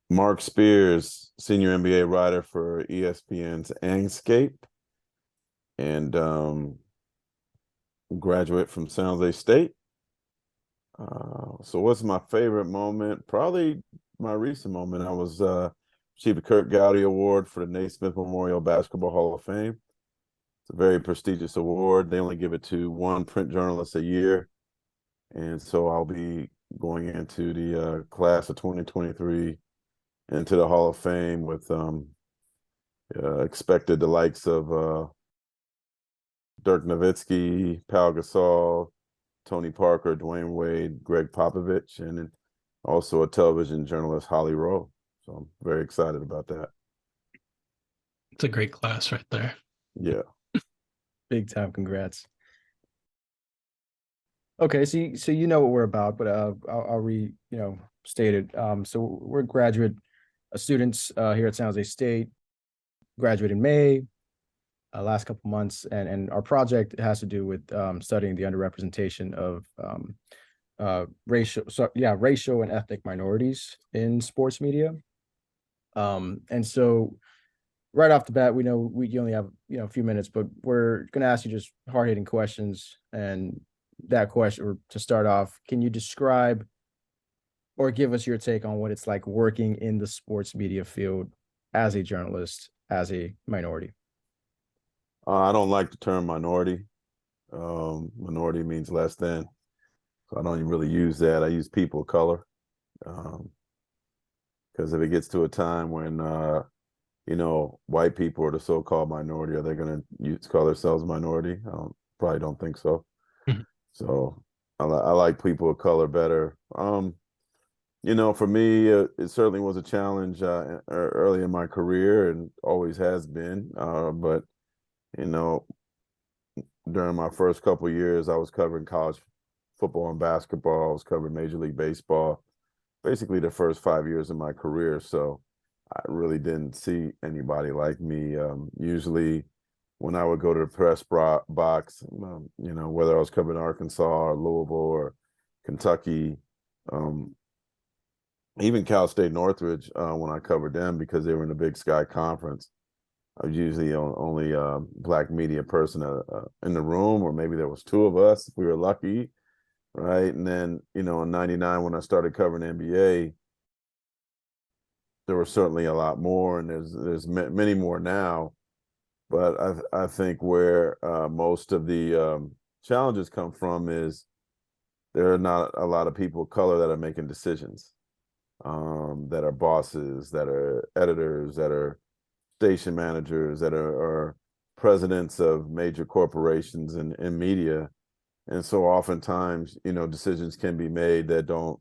Marc Spears, senior NBA writer for ESPN's Anscape, and graduate from San Jose State. So what's my favorite moment? Probably my recent moment. I was received a Curt Gowdy Award for the Naismith Memorial Basketball Hall of Fame. It's a very prestigious award. They only give it to one print journalist a year. And so I'll be going into the class of 2023 into the Hall of Fame with expected the likes of Dirk Nowitzki, Pau Gasol, Tony Parker, Dwayne Wade, Greg Popovich, and also a television journalist, Holly Rowe. So I'm very excited about that. It's a great class right there. Yeah. Big time. Congrats. Okay, so you know what we're about, but I'll state it. So we're graduate students here at San Jose State. Graduated in May, last couple months, and our project has to do with studying the underrepresentation of racial and ethnic minorities in sports media. And so right off the bat, we know we only have a few minutes, but we're going to ask you just hard-hitting questions. And that question, or to start off, can you describe or give us your take on what it's like working in the sports media field as a journalist, as a minority? I don't like the term minority. Minority means less than. So I don't even really use that. I use people of color. Because if it gets to a time when, white people are the so-called minority, are they going to call themselves a minority? Probably don't think so. Mhm. So I like people of color better. For me, it certainly was a challenge early in my career and always has been. But during my first couple of years, I was covering college football and basketball. I was covering Major League Baseball, basically the first 5 years of my career. So I really didn't see anybody like me. Usually when I would go to the press box, whether I was covering Arkansas or Louisville or Kentucky, even Cal State Northridge, when I covered them because they were in the Big Sky Conference, I was usually only Black media person in the room, or maybe there was two of us if we were lucky, right? And then, in '99 when I started covering NBA, there were certainly a lot more, and there's many more now. But I think where most of the challenges come from is there are not a lot of people of color that are making decisions, that are bosses, that are editors, that are station managers, that are presidents of major corporations and media. And so oftentimes, decisions can be made that don't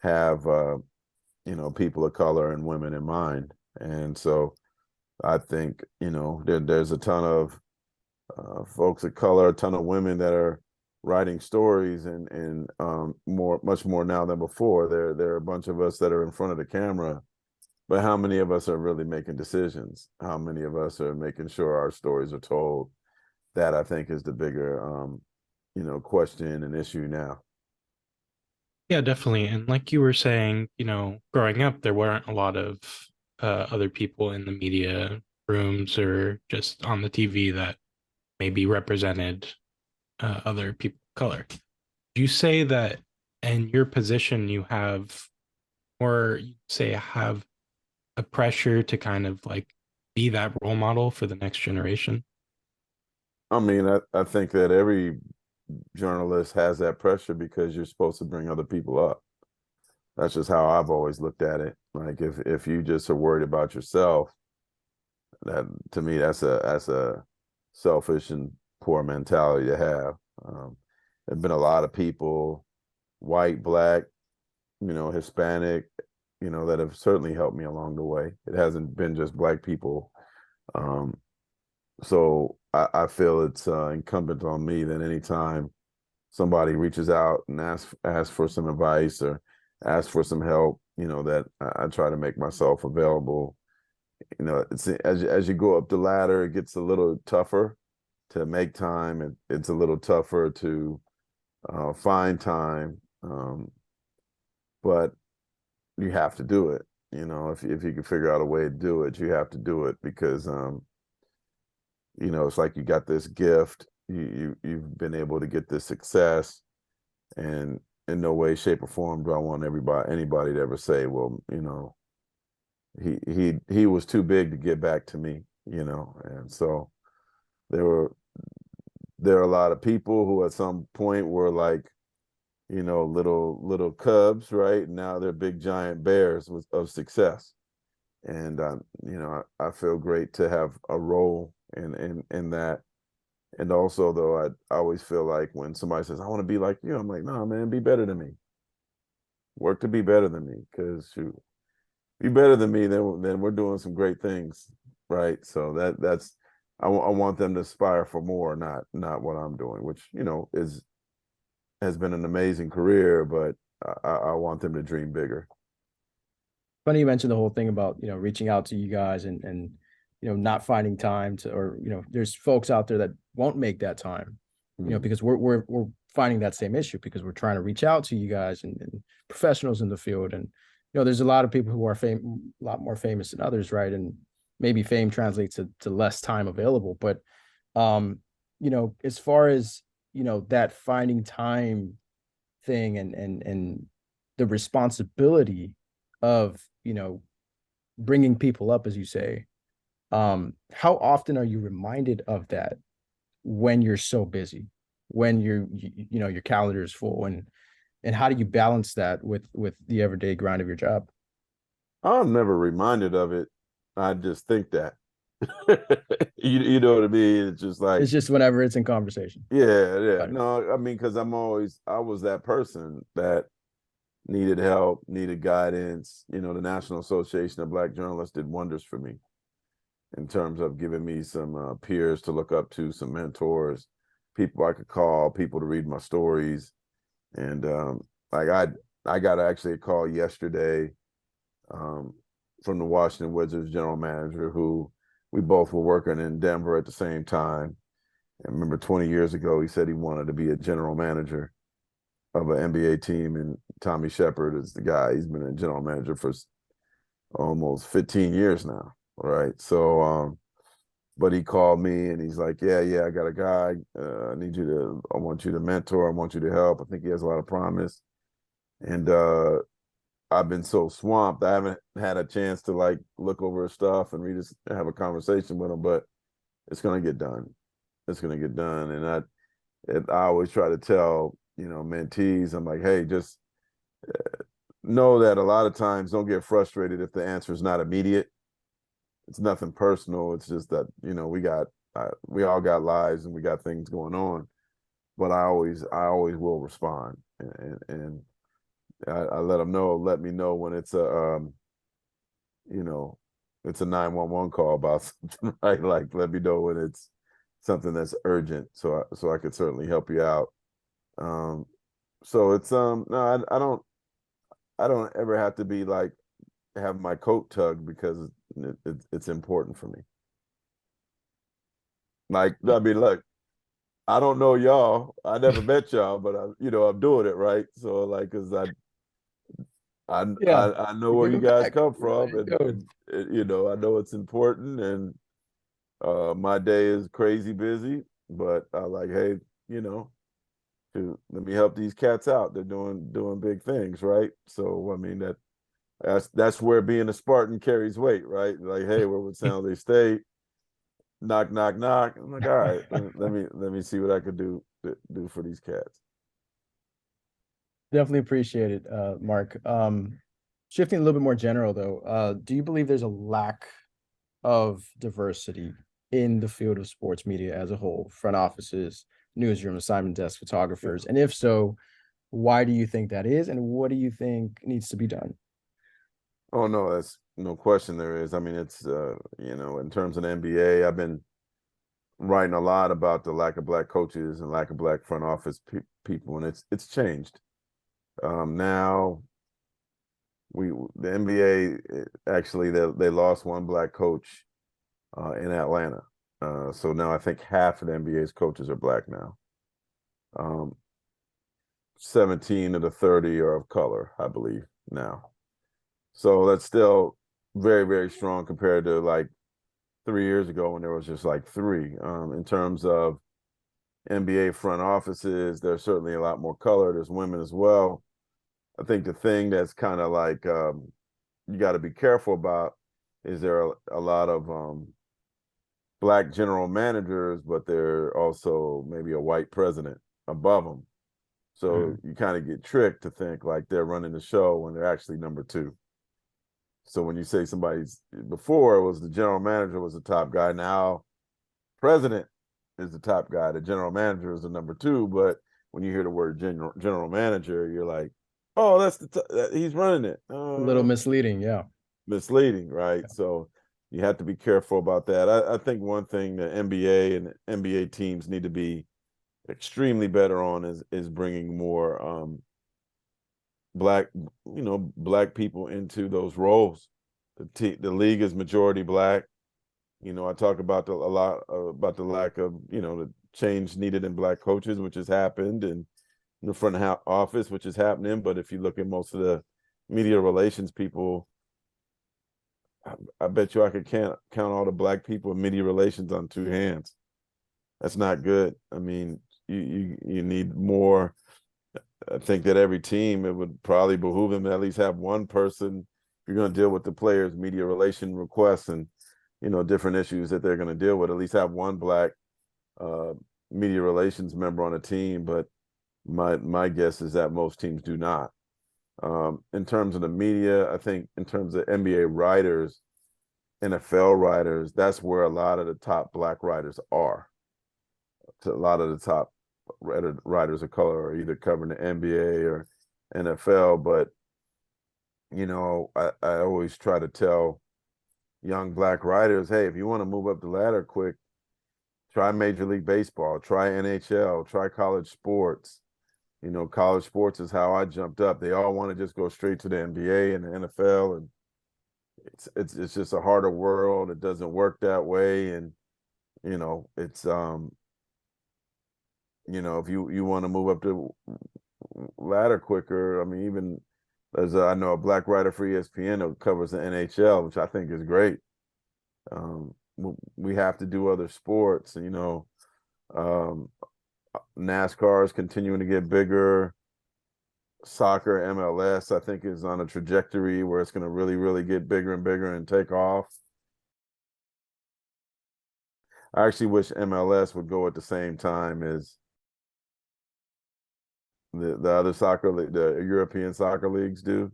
have, people of color and women in mind. And so I think, there's a ton of folks of color, a ton of women that are writing stories and much more now than before. There are a bunch of us that are in front of the camera, but how many of us are really making decisions? How many of us are making sure our stories are told? That I think is the bigger, question and issue now. Yeah, definitely. And like you were saying, growing up, there weren't a lot of other people in the media rooms or just on the TV that maybe represented other people of color. Do you say that in your position you have, or you say have a pressure to kind of like be that role model for the next generation? I mean, I think that every journalist has that pressure because you're supposed to bring other people up. That's just how I've always looked at it. Like if you just are worried about yourself, that to me that's a selfish and poor mentality to have. There've been a lot of people, white, black, Hispanic, that have certainly helped me along the way. It hasn't been just black people. So I feel it's incumbent on me that anytime somebody reaches out and asks for some advice or asks for some help, that I try to make myself available. It's as you go up the ladder, it gets a little tougher to make time. It's a little tougher to find time, but you have to do it. You know, if you can figure out a way to do it, you have to do it because you know, it's like you got this gift, you've been able to get this success, and in no way, shape, or form do I want anybody to ever say, well, you know, he was too big to get back to me, you know. And so there were there are a lot of people who at some point were like, you know, little cubs, right? Now they're big giant bears of success. And you know, I feel great to have a role in that. And also, though, I always feel like when somebody says, "I want to be like you," I'm like, "No, man, be better than me. Work to be better than me, because shoot, be better than me, then we're doing some great things, right?" So that's I want them to aspire for more, not what I'm doing, which, you know, has been an amazing career, but I want them to dream bigger. Funny you mentioned the whole thing about, you know, reaching out to you guys and you know, not finding time to, or, you know, there's folks out there that won't make that time, you know, because we're finding that same issue because we're trying to reach out to you guys and professionals in the field. And, you know, there's a lot of people who are a lot more famous than others, right? And maybe fame translates to less time available. But you know, as far as, you know, that finding time thing and the responsibility of, you know, bringing people up, as you say, how often are you reminded of that when you're so busy, when you know, your calendar is full, and how do you balance that with the everyday grind of your job? I'm never reminded of it. I just think that. You know what I mean? It's just like, It's just whenever it's in conversation. yeah. Got it. No, I mean, because I was that person that needed help, needed guidance. You know, the National Association of Black Journalists did wonders for me in terms of giving me some peers to look up to, some mentors, people I could call, people to read my stories. And like I got actually a call yesterday um, from the Washington Wizards general manager, who we both were working in Denver at the same time. I remember 20 years ago, he said he wanted to be a general manager of an NBA team, and Tommy Shepard is the guy. He's been a general manager for almost 15 years now, right? So, but he called me and he's like, yeah, I got a guy. I want you to mentor. I want you to help. I think he has a lot of promise. And I've been so swamped, I haven't had a chance to like look over his stuff and have a conversation with him, but it's going to get done. It's going to get done. And I always try to tell, you know, mentees, I'm like, hey, just know that a lot of times don't get frustrated if the answer is not immediate. It's nothing personal. It's just that, you know, we all got lives and we got things going on, but I always will respond. And I let them know, let me know when it's you know, it's a 911 call about something, right? Like, let me know when it's something that's urgent, so I could certainly help you out. Um, so it's no, I don't ever have to be like have my coat tugged because it's important for me. Like, I mean, look, I don't know y'all. I never met y'all, but you know, I'm doing it right. So like, cause Yeah, I know you're where you giving guys back. come There from, you go. and you know, I know it's important, and my day is crazy busy, but I like, hey, you know, let me help these cats out. They're doing big things, right? So I mean that's where being a Spartan carries weight, right? Like, hey, we're with San Jose State. Knock, knock, knock. I'm like, all right, let me see what I could do for these cats. Definitely appreciate it, Mark. Shifting a little bit more general though, do you believe there's a lack of diversity in the field of sports media as a whole, front offices, newsroom, assignment desk, photographers? And if so, why do you think that is, and what do you think needs to be done? Oh no, that's no question there is. I mean, it's you know, in terms of the NBA, I've been writing a lot about the lack of black coaches and lack of black front office people, and it's changed. Now the NBA actually they lost one black coach in Atlanta. So now I think half of the NBA's coaches are black now. 17 of the 30 are of color, I believe now. So that's still very, very strong compared to like 3 years ago when there was just like three. In terms of NBA front offices, there's certainly a lot more color. There's women as well. I think the thing that's kind of like you got to be careful about is there are a lot of black general managers, but they're also maybe a white president above them. So you kind of get tricked to think like they're running the show when they're actually number two. So when you say somebody's before it was the general manager was the top guy, now president is the top guy. The general manager is the number two. But when you hear the word general manager, you're like, oh, that's he's running it. A little misleading, yeah. Misleading, right? Yeah. So you have to be careful about that. I think one thing the NBA and NBA teams need to be extremely better on is bringing more black people into those roles. The league is majority black. I talk about a lot about the lack of the change needed in black coaches, which has happened, and in the front office, which is happening. But if you look at most of the media relations people, I bet you I could count all the black people in media relations on two hands. That's not good. I mean, you need more. I think that every team, it would probably behoove them to at least have one person. If you're going to deal with the players' media relation requests and different issues that they're going to deal with, at least have one black media relations member on a team. But my guess is that most teams do not. In terms of the media, I think in terms of NBA writers, NFL writers, that's where a lot of the top black writers are. A lot of the top writers of color are either covering the NBA or NFL. But I always try to tell young black writers, hey, if you want to move up the ladder quick, try Major League Baseball, try NHL, try college sports. College sports is how I jumped up. They all want to just go straight to the NBA and the NFL, and it's just a harder world. It doesn't work that way, and it's if you want to move up the ladder quicker. I mean, even I know a black writer for ESPN who covers the NHL, which I think is great. We have to do other sports, NASCAR is continuing to get bigger. Soccer, MLS, I think is on a trajectory where it's going to really, really get bigger and bigger and take off. I actually wish MLS would go at the same time as the other the European soccer leagues do,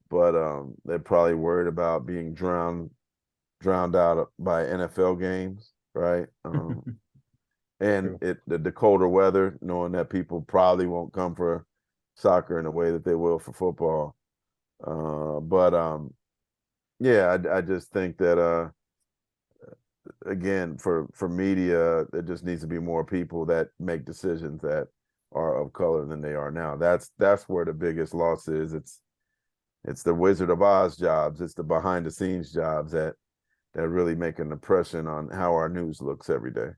but they're probably worried about being drowned out by NFL games, right? And the colder weather, knowing that people probably won't come for soccer in the way that they will for football. Yeah, I just think that again, for media, there just needs to be more people that make decisions that are of color than they are now. That's where the biggest loss is. It's the Wizard of Oz jobs. It's the behind the scenes jobs that really make an impression on how our news looks every day.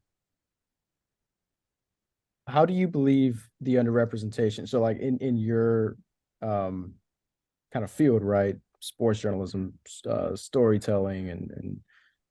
How do you believe the underrepresentation? So like in your kind of field, right? Sports journalism, storytelling, and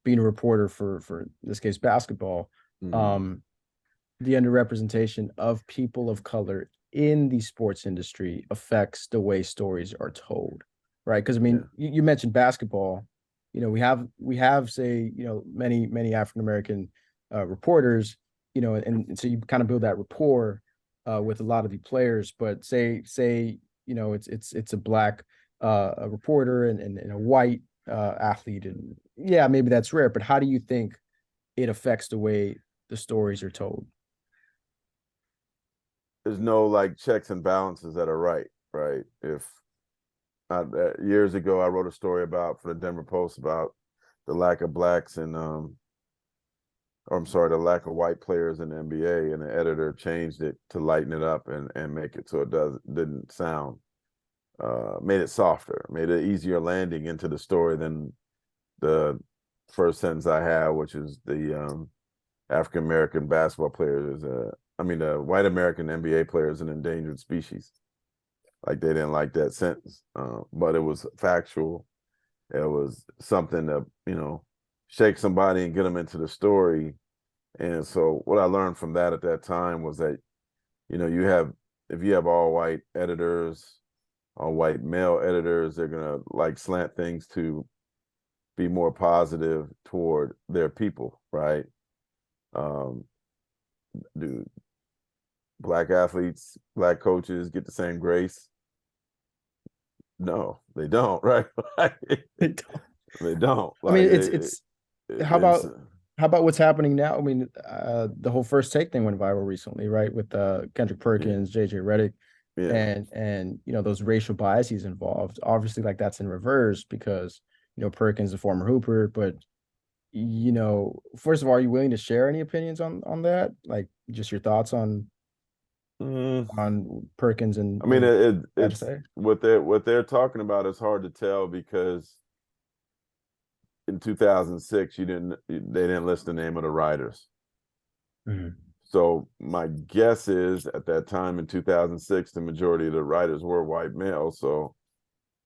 being a reporter for in this case basketball, the underrepresentation of people of color in the sports industry affects the way stories are told, right? Because I mean, you mentioned basketball. We have say many African American reporters, and so you kind of build that rapport with a lot of the players. But say it's a black a reporter and a white athlete, and yeah, maybe that's rare. But how do you think it affects the way the stories are told? There's no like checks and balances that are right. If years ago I wrote a story for the Denver Post about the lack of blacks and the lack of white players in the NBA, and the editor changed it to lighten it up and make it so it didn't sound made it softer, made it easier landing into the story than the first sentence I had, which is the African American basketball players the white American NBA player is an endangered species. like they didn't like that sentence, but it was factual. It was something to, shake somebody and get them into the story. And so what I learned from that at that time was that, if you have all white editors, all white male editors, they're gonna like slant things to be more positive toward their people, right? Um, do black athletes, black coaches get the same grace? No, they don't, right? They don't. They don't. I mean, Like it's how it's about what's happening now? I mean, the whole first take thing went viral recently, right? With Kendrick yeah, Perkins, JJ Redick, yeah. and those racial biases involved. Obviously, like that's in reverse because Perkins, a former Hooper, but first of all, are you willing to share any opinions on that? Like just your thoughts Mm, on Perkins I mean, and had to it's say? what they're talking about is hard to tell because in 2006 they didn't list the name of the writers. Mhm. So my guess is at that time in 2006, the majority of the writers were white males. So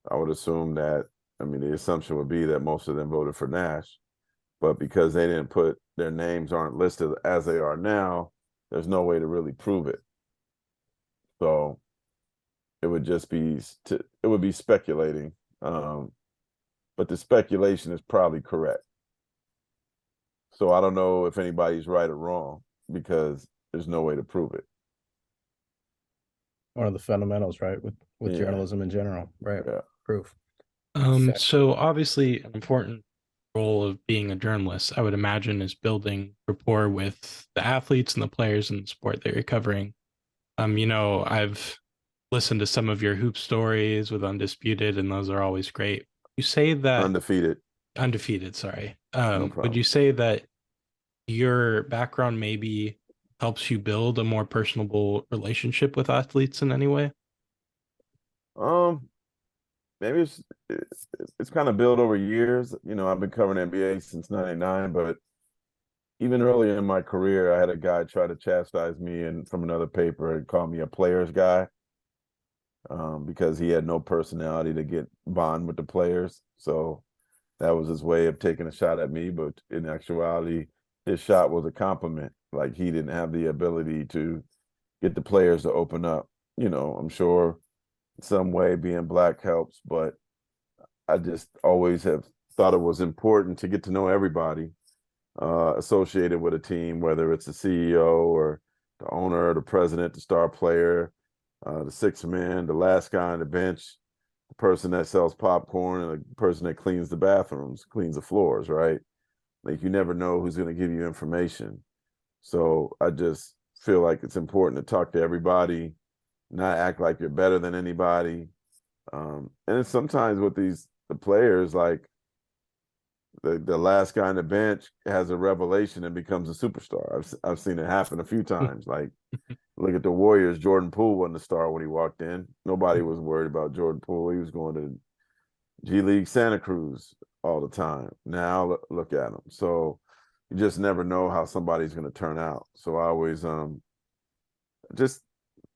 I would assume that, I mean, the assumption would be that most of them voted for Nash, but because they didn't put their names aren't listed as they are now, there's no way to really prove it. So it would just be it would be speculating, but the speculation is probably correct. So I don't know if anybody's right or wrong because there's no way to prove it. One of the fundamentals, right? With Yeah, journalism in general, right? yeah. Proof. So obviously an important role of being a journalist, I would imagine, is building rapport with the athletes and the players in the sport that you're covering. I've listened to some of your hoop stories with Undisputed, and those are always great. You say that Undefeated, Undefeated, sorry. no Would you problem. say that your background maybe helps you build a more personable relationship with athletes in any way? Um, maybe it's kind of built over years. I've been covering NBA since '99, but even earlier in my career, I had a guy try to chastise me and from another paper and call me a players guy, because he had no personality to get bond with the players. So that was his way of taking a shot at me. But in actuality, his shot was a compliment. Like he didn't have the ability to get the players to open up. I'm sure some way being black helps, but I just always have thought it was important to get to know everybody associated with a team, whether it's the CEO or the owner, the president, the star player, the sixth man, the last guy on the bench, the person that sells popcorn, and the person that cleans the bathrooms, cleans the floors, right? Like you never know who's going to give you information. So I just feel like it's important to talk to everybody, not act like you're better than anybody. And it's sometimes with the players, like the last guy on the bench has a revelation and becomes a superstar. I've seen it happen a few times. Like look at the Warriors. Jordan Poole wasn't a star when he walked in. Nobody was worried about Jordan Poole. He was going to G League Santa Cruz all the time. Now look at him. So you just never know how somebody's going to turn out. So I always just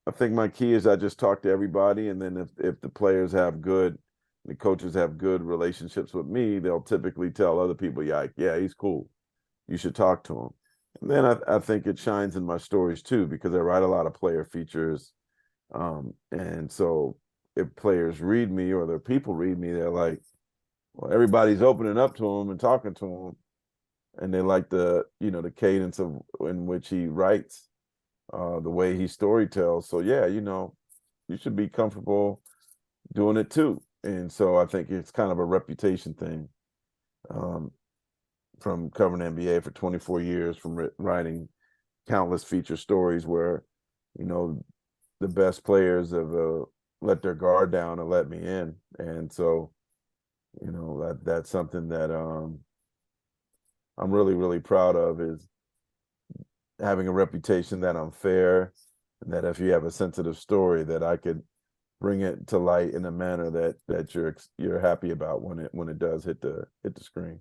I think my key is I just talk to everybody, and then if the players have good, the coaches have good relationships with me, they'll typically tell other people, yeah, he's cool. You should talk to him. And then I think it shines in my stories too because I write a lot of player features, and so if players read me or their people read me, they're like, well, everybody's opening up to him and talking to him, and they like the cadence of in which he writes, the way he story tells. So yeah, you should be comfortable doing it too. And so I think it's kind of a reputation thing, um, from covering NBA for 24 years, from writing countless feature stories where, you know, the best players have let their guard down and let me in. And so, that's something that I'm really, really proud of is having a reputation that I'm fair and that if you have a sensitive story that I could bring it to light in a manner that you're happy about when it does hit the screen.